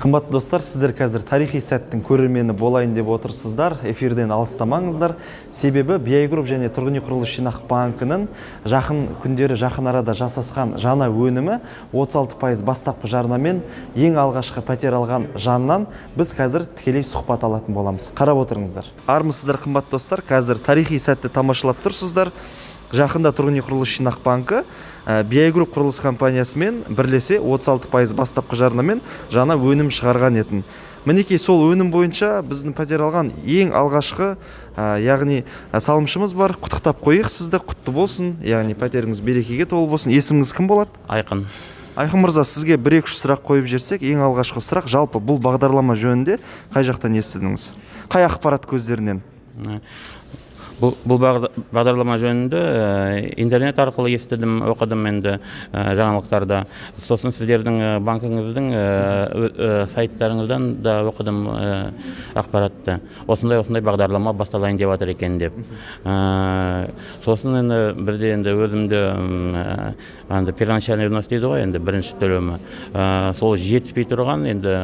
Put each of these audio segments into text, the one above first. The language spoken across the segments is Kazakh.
Қымбатты достар, сіздер қазір тарихи сәттің көрермені болайын деп отырсыздар. Эфирден алыстамаңыздар. Себебі BI Group және Тұрғын үй құрылыс жинақ банкінің жақын күндері жақын арада жасасқан жаңа өнімі 36% бастапқы жарнамен ең алғашқы пәтер алған жаннан біз қазір тікелей сұхбат алатын боламыз. Қарап отырыңыздар. Армысыздар қымбатты достар, қазір тарихи сәтті тамашалап тұрсыздар. Жақында Тұрғын үй құрылыс жинақ банкі BI Group құрылыс компаниясымен бірлесе 36% бастапқы жарнамен жаңа өнім шығарған етін. Мінекей сол өнім бойынша біздің пәтер алған ең алғашқы, яғни салымшымыз бар. Құттықтап қойық сізді, құтты болсын. Яғни пәтеріңіз берекеге толы болсын. Есіміңіз кім болады? Айқын. Айқын мырза, сізге 1-2 сұрақ қойып жерсек, ең алғашқы сұрақ, жалпы бұл бағдарлама жөнінде қай жақтан естідіңіз? Қай ақпарат көздерінен? Бұл бағдарлама жөнінде интернет арқылы естідім, оқыдым енді жаңалықтарда. Сосын сіздердің банкіңіздің сайттарыңыздан да оқыдым ақпаратты. Осындай бағдарлама басталайын деп жатыр екен деп. Сосын енді бірде енді өзімді первоначальный взнос дейді ғой, енді бірінші төлемі. Сол жетіспей тұрған, енді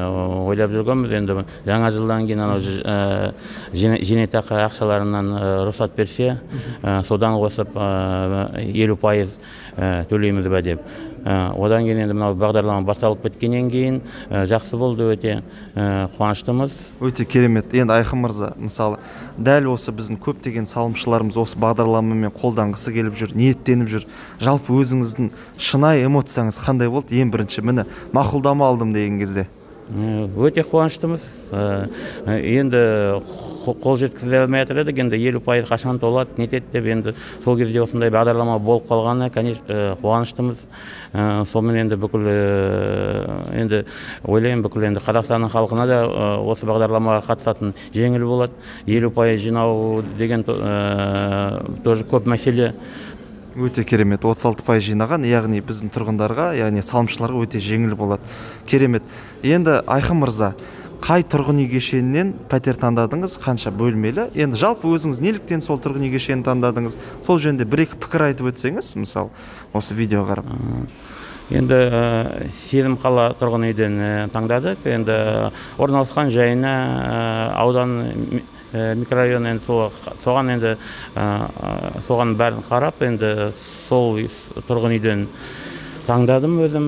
ойлап жүргенбіз, енді жаңа жылдан кейін зейнетақы ақшаларынан рұқсат берсе, содан қосып 50% төлейміз бе деп. Одан кейін енді мынау бағдарлама басталып біткеннен кейін жақсы болды, өте қуаныштымыз. Өте керемет. Енді Айқын мырза, мысалы, дәл осы біздің көптеген салымшыларымыз осы бағдарламамен қолданғысы келіп жүр, ниеттеніп жүр. Жалпы өзіңіздің шынайы эмоцияңыз қандай болды? Ең бірінші міне мақұлдама алдым деген кезде. Өте қуаныштымыз. Енді қол жеткізе алмай жатыр едік, енді 50% қашан толады, нетеді деп, енді сол кезде осындай бағдарлама болып қалғаны, конечно, қуаныштымыз. Сонымен енді бүкіл енді ойлаймын, бүкіл енді Қазақстанның халқына да осы бағдарламаға қатысатын жеңіл болады. 50% жинау деген тоже көп мәселе. Өте керемет. 36% жинаған, яғни біздің тұрғындарға, яғни салымшыларға өте жеңіл болады. Керемет. Енді Айқын мырза, қай тұрғын үй кешенінен пәтер таңдадыңыз, қанша бөлмелі? Енді жалпы өзіңіз неліктен сол тұрғын үй кешенін таңдадыңыз? Сол жөнінде 1-2 пікір айтып өтсеңіз, мысалы, осы видео қарап. Енді Сенім қала тұрғын үйден таңдадық. Енді орналасқан жайына аудан микрорайон, енді соған енді соған бәрін қарап, енді сол тұрғын үйден таңдадым өзім.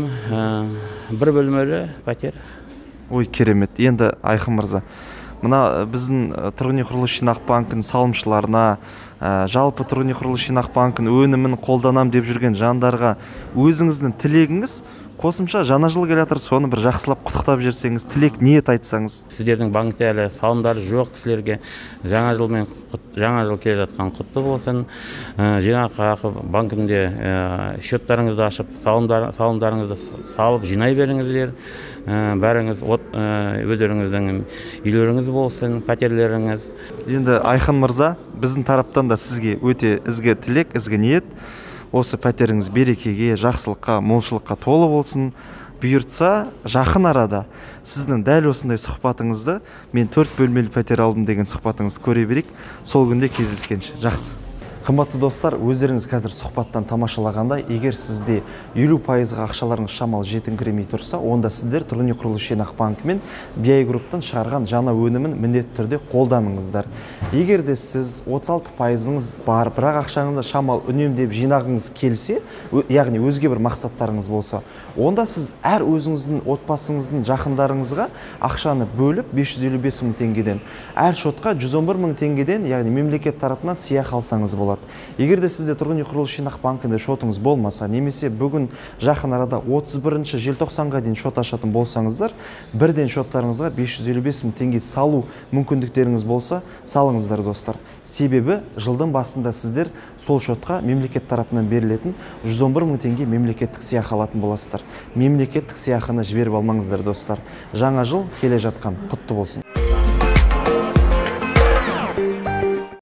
Бір бөлмелі пәтер. Ой, керемет. Енді Айқын мырза, мына біздің Тұрғын үй құрылыс жинақ банкінің салымшыларына, жалпы Тұрғын үй құрылыс жинақ банкінің өнімін қолданам деп жүрген жандарға өзіңіздің тілегіңіз, қосымша жаңа жыл келе жатыр, соны бір жақсылап құттықтап жерсеңіз, тілек, ниет айтсаңыз. Сіздердің банкте әлі салымдары жоқ кісілерге жаңа жыл келе жатқан құтты болсын. Жинақы банкінде счеттарыңызды ашып, салымдарыңызды салып жинай беріңіздер. Бәріңіз өздеріңіздің үйлеріңіз болсын, пәтерлеріңіз. Енді Айқын мырза, біздің тараптан да сізге өте ізгі тілек, ізгі ниет. Осы пәтеріңіз берекеге, жақсылыққа, молшылыққа толы болсын. Бұйыртса, жақын арада сіздің дәл осындай сұхбатыңызды, мен 4 бөлмелі пәтер алдым деген сұхбатыңызды көре берейік. Сол күнде кездескенше. Жақсы. Қымбатты достар, өздеріңіз қазір сұхбаттан тамашалағанда, егер сізде 50% ақшаларыңыз шамалы жетіңкіремей тұрса, онда сіздер Тұрғын үй құрылыс жинақ банкімен BI Group-тан шығарған жаңа өнімін міндетті түрде қолданыңыздар. Егер де сіз 36%-ыңыз бар, бірақ ақшаңызды шамалы үнемдеп жинағыңыз келсе, яғни өзге бір мақсаттарыңыз болса, онда сіз әр өзіңіздің отбасыңыздың жақындарыңызға ақшаны бөліп 555 мың теңгеден, әр шотқа 111 мың теңгеден, яғни мемлекет тарапынан сыйақы алсаңыз болады. Егер де сізде Тұрғын үй құрылыс жинақ банкінде шотыңыз болмаса, немесе бүгін жақын арада 31 желтоқсанға дейін шот ашатын болсаңыздар, бірден шоттарыңызға 555 мың теңге салу мүмкіндіктеріңіз болса, салыңыздар достар. Себебі жылдың басында сіздер сол шотқа мемлекет тарапынан берілетін 111 мың теңге мемлекеттік сыйақы алатын боласыздар. Мемлекеттік сыйақыны жіберіп алмаңыздар достар. Жаңа жыл келе жатқан, құтты болсын.